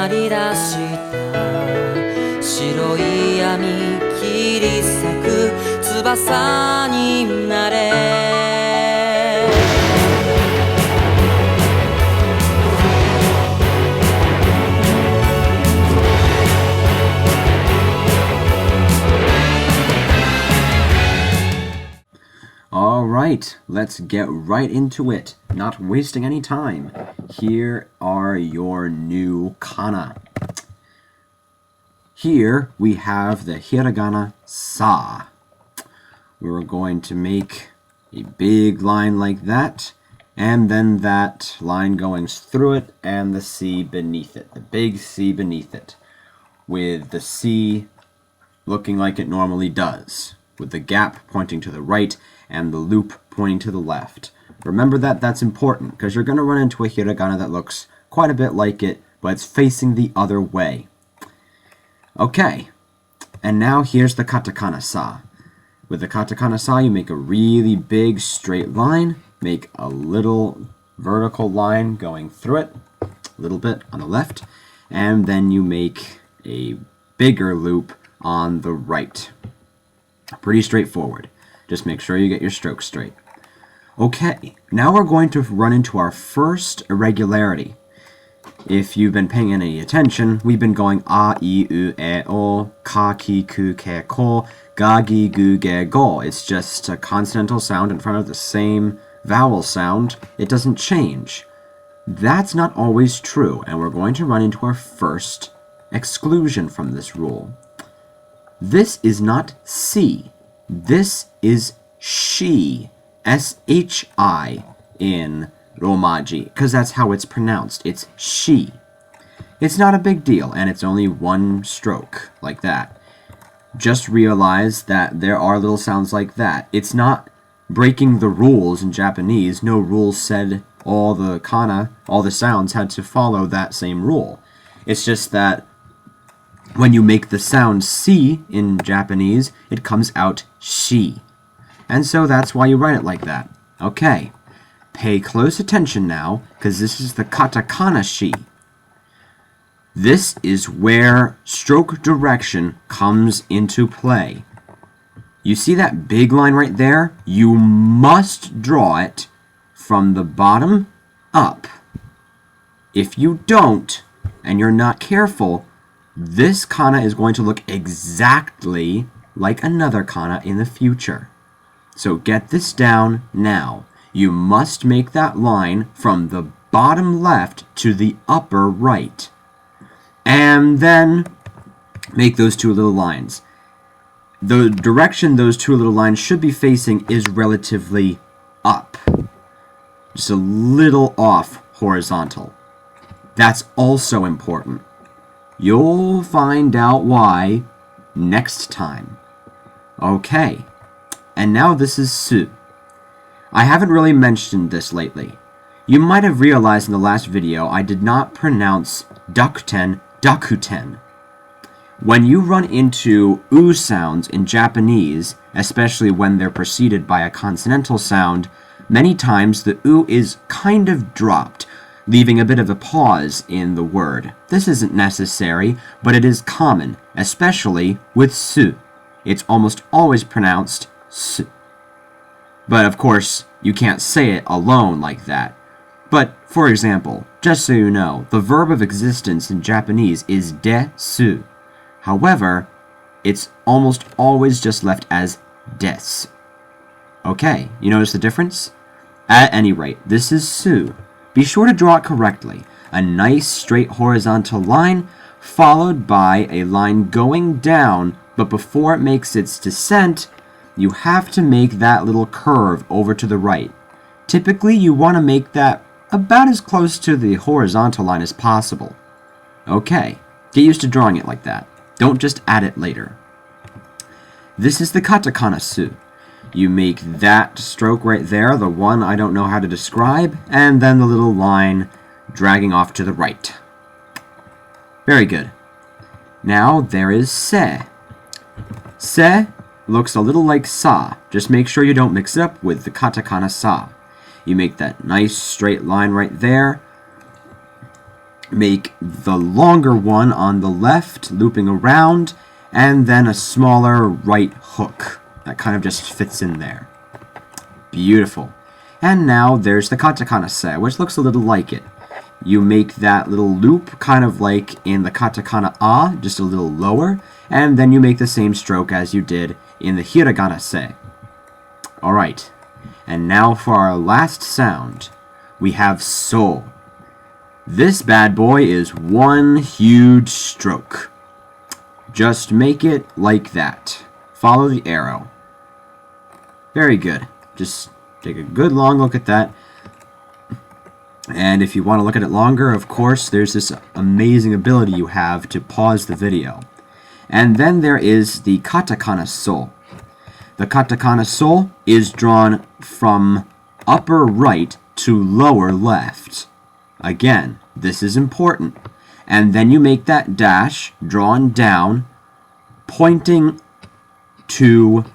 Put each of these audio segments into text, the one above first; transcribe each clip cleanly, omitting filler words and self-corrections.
まり出した白い闇切り裂く翼になれAlright, let's get right into it, not wasting any time. Here are your new kana. Here we have the hiragana sa. We're going to make a big line like that, and then that line going through it and the C beneath it, the big C beneath it, with the C looking like it normally does, with the gap pointing to the right and the loop pointing to the left. Remember that that's important, because you're going to run into a hiragana that looks quite a bit like it, but it's facing the other way. Okay, and now here's the katakana sa. With the katakana sa, you make a really big straight line, make a little vertical line going through it, a little bit on the left, and then you make a bigger loop on the right. Pretty straightforward. Just make sure you get your strokes straight. Okay, now we're going to run into our first irregularity. If you've been paying any attention, we've been going a, I, u, e, o, ka, ki, ku, ke, ko, ga, gi, gu, ge, go. It's just a consonantal sound in front of the same vowel sound. It doesn't change. That's not always true, and we're going to run into our first exclusion from this rule. This is not si. This is shi, S-H-I in Romaji, because that's how it's pronounced. It's shi. It's not a big deal, and it's only one stroke, like that. Just realize that there are little sounds like that. It's not breaking the rules in Japanese. No rules said all the kana, all the sounds had to follow that same rule. It's just that when you make the sound si in Japanese, it comes out shi. And so that's why you write it like that. Okay, pay close attention now, because this is the katakana shi. This is where stroke direction comes into play. You see that big line right there? You must draw it from the bottom up. If you don't, and you're not careful, this kana is going to look exactly like another kana in the future. So get this down now. You must make that line from the bottom left to the upper right. And then make those two little lines. The direction those two little lines should be facing is relatively up. Just a little off horizontal. That's also important. You'll find out why next time. Okay, and now this is su. I haven't really mentioned this lately. You might have realized in the last video I did not pronounce dakuten, dakuten. When you run into u sounds in Japanese, especially when they're preceded by a consonantal sound, many times the u is kind of dropped, leaving a bit of a pause in the word. This isn't necessary, but it is common, especially with su. It's almost always pronounced su. But of course, you can't say it alone like that. But, for example, just so you know, the verb of existence in Japanese is desu. However, it's almost always just left as des. Okay, you notice the difference? At any rate, this is su. Be sure to draw it correctly. A nice straight horizontal line, followed by a line going down, but before it makes its descent, you have to make that little curve over to the right. Typically, you want to make that about as close to the horizontal line as possible. Okay, get used to drawing it like that. Don't just add it later. This is the katakana su. You make that stroke right there, the one I don't know how to describe, and then the little line dragging off to the right. Very good. Now there is se. Se looks a little like sa. Just make sure you don't mix it up with the katakana sa. You make that nice straight line right there. make the longer one on the left, looping around, and then a smaller right hook that kind of just fits in there. Beautiful. And now there's the katakana se, which looks a little like it. You make that little loop kind of like in the katakana a, just a little lower, and then you make the same stroke as you did in the hiragana se. Alright, and now for our last sound, we have so. This bad boy is one huge stroke. Just make it like that. Follow the arrow. Very good. Just take a good long look at that. And if you want to look at it longer, of course, there's this amazing ability you have to pause the video. And then there is the katakana so. The katakana so is drawn from upper right to lower left. Again, this is important. And then you make that dash drawn down, pointing to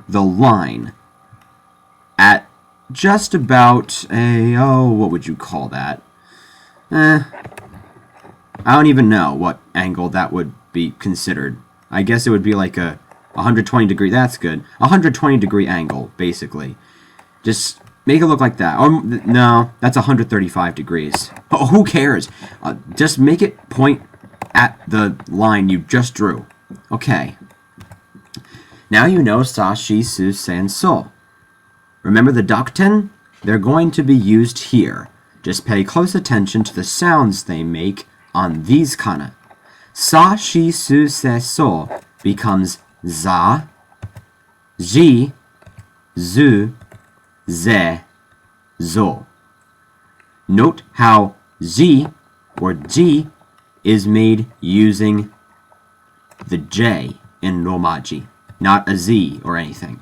the line at just about a, what would you call that? I don't even know what angle that would be considered. I guess it would be like a 120 degree, that's good. 120 degree angle, basically. Just make it look like that. Or, no, that's 135 degrees. Oh, who cares? Just make it point at the line you just drew. Okay. Now you know sa, shi, su, se, and so. Remember the dakuten? They're going to be used here. Just pay close attention to the sounds they make on these kana. Sa, shi, su, se, so becomes za, ji, zu, ze, zo. Note how ji or ji is made using the J in romaji, not a Z or anything.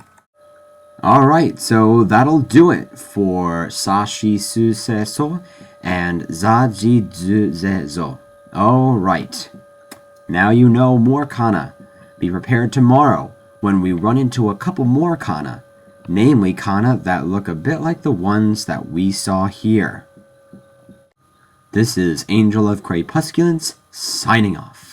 Alright, so that'll do it for sa, shi, su, se, so and za, ji, zu, ze, zo. Alright, now you know more kana. Be prepared tomorrow when we run into a couple more kana, namely kana that look a bit like the ones that we saw here. This is Angel of Crepusculence signing off.